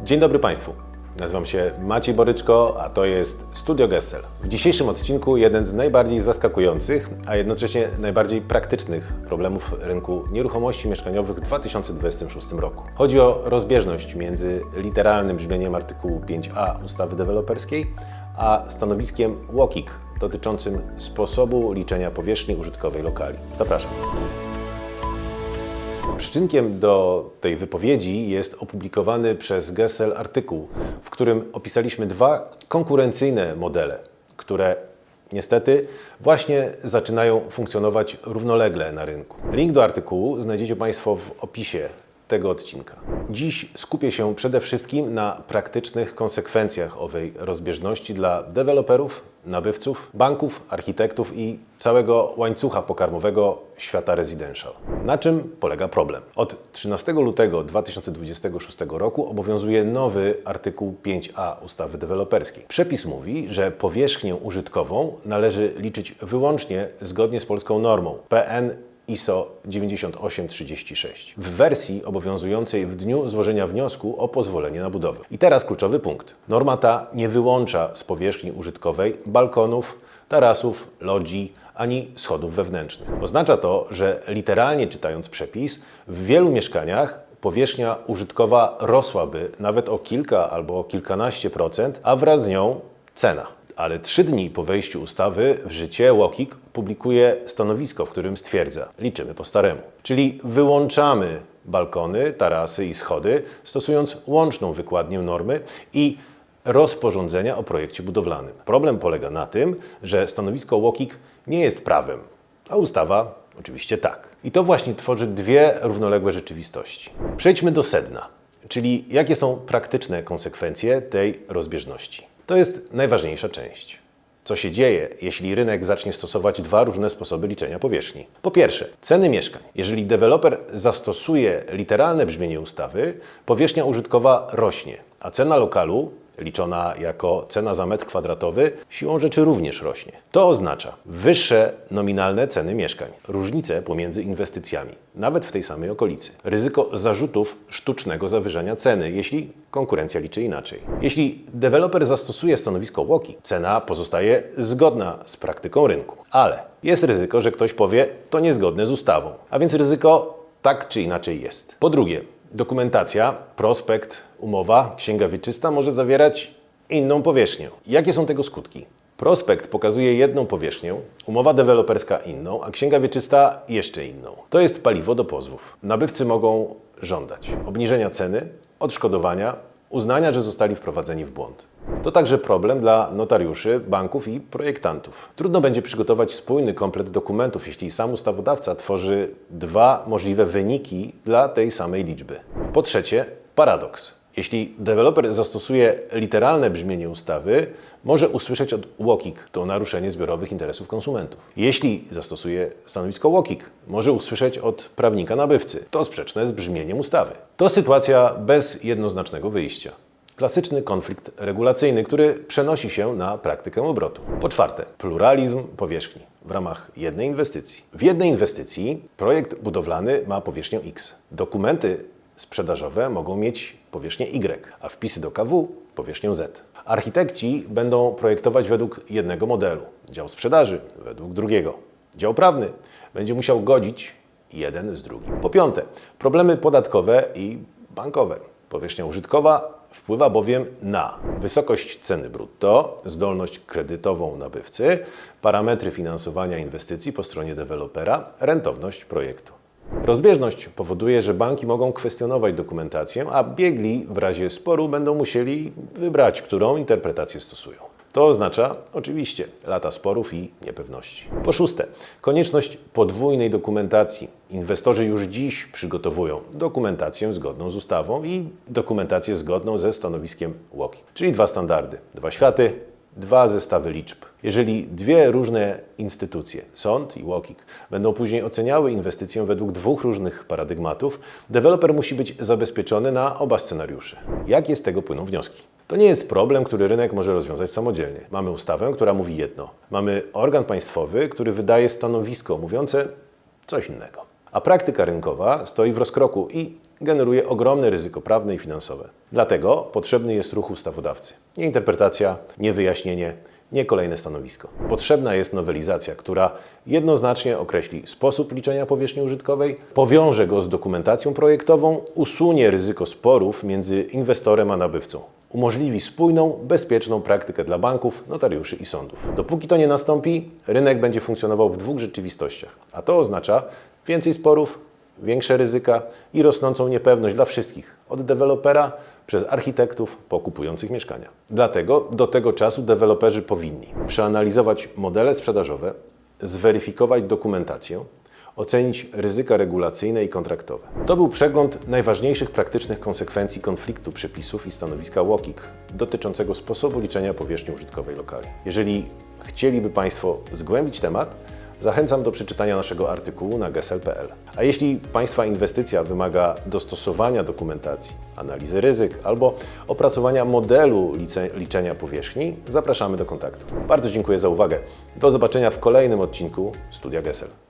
Dzień dobry Państwu. Nazywam się Maciej Boryczko, a to jest Studio Gesell. W dzisiejszym odcinku jeden z najbardziej zaskakujących, a jednocześnie najbardziej praktycznych problemów rynku nieruchomości mieszkaniowych w 2026 roku. Chodzi o rozbieżność między literalnym brzmieniem artykułu 5a ustawy deweloperskiej, a stanowiskiem UOKiK dotyczącym sposobu liczenia powierzchni użytkowej lokali. Zapraszam. Przyczynkiem do tej wypowiedzi jest opublikowany przez Gesell artykuł, w którym opisaliśmy dwa konkurencyjne modele, które niestety właśnie zaczynają funkcjonować równolegle na rynku. Link do artykułu znajdziecie Państwo w opisie tego odcinka. Dziś skupię się przede wszystkim na praktycznych konsekwencjach owej rozbieżności dla deweloperów, nabywców, banków, architektów i całego łańcucha pokarmowego świata residential. Na czym polega problem? Od 13 lutego 2026 roku obowiązuje nowy artykuł 5a ustawy deweloperskiej. Przepis mówi, że powierzchnię użytkową należy liczyć wyłącznie zgodnie z polską normą PN ISO 9836 w wersji obowiązującej w dniu złożenia wniosku o pozwolenie na budowę. I teraz kluczowy punkt. Norma ta nie wyłącza z powierzchni użytkowej balkonów, tarasów, lodzi ani schodów wewnętrznych. Oznacza to, że literalnie czytając przepis, w wielu mieszkaniach powierzchnia użytkowa rosłaby nawet o kilka albo o kilkanaście procent, a wraz z nią cena. Ale 3 dni po wejściu ustawy w życie UOKiK publikuje stanowisko, w którym stwierdza: liczymy po staremu. Czyli wyłączamy balkony, tarasy i schody, stosując łączną wykładnię normy i rozporządzenia o projekcie budowlanym. Problem polega na tym, że stanowisko UOKiK nie jest prawem, a ustawa oczywiście tak. I to właśnie tworzy dwie równoległe rzeczywistości. Przejdźmy do sedna, czyli jakie są praktyczne konsekwencje tej rozbieżności. To jest najważniejsza część. Co się dzieje, jeśli rynek zacznie stosować dwa różne sposoby liczenia powierzchni? Po pierwsze, ceny mieszkań. Jeżeli deweloper zastosuje literalne brzmienie ustawy, powierzchnia użytkowa rośnie, a cena lokalu, liczona jako cena za metr kwadratowy, siłą rzeczy również rośnie. To oznacza wyższe nominalne ceny mieszkań, różnice pomiędzy inwestycjami, nawet w tej samej okolicy. Ryzyko zarzutów sztucznego zawyżania ceny, jeśli konkurencja liczy inaczej. Jeśli deweloper zastosuje stanowisko UOKiK, cena pozostaje zgodna z praktyką rynku. Ale jest ryzyko, że ktoś powie, to niezgodne z ustawą. A więc ryzyko tak czy inaczej jest. Po drugie, dokumentacja, prospekt, umowa, księga wieczysta może zawierać inną powierzchnię. Jakie są tego skutki? Prospekt pokazuje jedną powierzchnię, umowa deweloperska inną, a księga wieczysta jeszcze inną. To jest paliwo do pozwów. Nabywcy mogą żądać obniżenia ceny, odszkodowania, uznania, że zostali wprowadzeni w błąd. To także problem dla notariuszy, banków i projektantów. Trudno będzie przygotować spójny komplet dokumentów, jeśli sam ustawodawca tworzy dwa możliwe wyniki dla tej samej liczby. Po trzecie, paradoks. Jeśli deweloper zastosuje literalne brzmienie ustawy, może usłyszeć od UOKiK to naruszenie zbiorowych interesów konsumentów. Jeśli zastosuje stanowisko UOKiK, może usłyszeć od prawnika nabywcy to sprzeczne z brzmieniem ustawy. To sytuacja bez jednoznacznego wyjścia. Klasyczny konflikt regulacyjny, który przenosi się na praktykę obrotu. Po czwarte, pluralizm powierzchni w ramach jednej inwestycji. W jednej inwestycji projekt budowlany ma powierzchnię X. Dokumenty sprzedażowe mogą mieć powierzchnię Y, a wpisy do KW powierzchnię Z. Architekci będą projektować według jednego modelu, dział sprzedaży według drugiego. Dział prawny będzie musiał godzić jeden z drugim. Po piąte, problemy podatkowe i bankowe. Powierzchnia użytkowa wpływa bowiem na wysokość ceny brutto, zdolność kredytową nabywcy, parametry finansowania inwestycji po stronie dewelopera, rentowność projektu. Rozbieżność powoduje, że banki mogą kwestionować dokumentację, a biegli w razie sporu będą musieli wybrać, którą interpretację stosują. To oznacza oczywiście lata sporów i niepewności. Po szóste, konieczność podwójnej dokumentacji. Inwestorzy już dziś przygotowują dokumentację zgodną z ustawą i dokumentację zgodną ze stanowiskiem UOKiK. Czyli dwa standardy, dwa światy, dwa zestawy liczb. Jeżeli dwie różne instytucje, sąd i UOKiK, będą później oceniały inwestycję według dwóch różnych paradygmatów, deweloper musi być zabezpieczony na oba scenariusze. Jakie z tego płyną wnioski? To nie jest problem, który rynek może rozwiązać samodzielnie. Mamy ustawę, która mówi jedno. Mamy organ państwowy, który wydaje stanowisko mówiące coś innego. a praktyka rynkowa stoi w rozkroku i generuje ogromne ryzyko prawne i finansowe. Dlatego potrzebny jest ruch ustawodawcy. Nie interpretacja, nie wyjaśnienie, nie kolejne stanowisko. Potrzebna jest nowelizacja, która jednoznacznie określi sposób liczenia powierzchni użytkowej, powiąże go z dokumentacją projektową, usunie ryzyko sporów między inwestorem a nabywcą. Umożliwi spójną, bezpieczną praktykę dla banków, notariuszy i sądów. Dopóki to nie nastąpi, rynek będzie funkcjonował w dwóch rzeczywistościach, a to oznacza więcej sporów, większe ryzyka i rosnącą niepewność dla wszystkich, od dewelopera przez architektów po kupujących mieszkania. Dlatego do tego czasu deweloperzy powinni przeanalizować modele sprzedażowe, zweryfikować dokumentację, ocenić ryzyka regulacyjne i kontraktowe. To był przegląd najważniejszych praktycznych konsekwencji konfliktu przepisów i stanowiska UOKiK dotyczącego sposobu liczenia powierzchni użytkowej lokali. Jeżeli chcieliby Państwo zgłębić temat, zachęcam do przeczytania naszego artykułu na gesel.pl. A jeśli Państwa inwestycja wymaga dostosowania dokumentacji, analizy ryzyk albo opracowania modelu liczenia powierzchni, zapraszamy do kontaktu. Bardzo dziękuję za uwagę. Do zobaczenia w kolejnym odcinku Studia Gesel.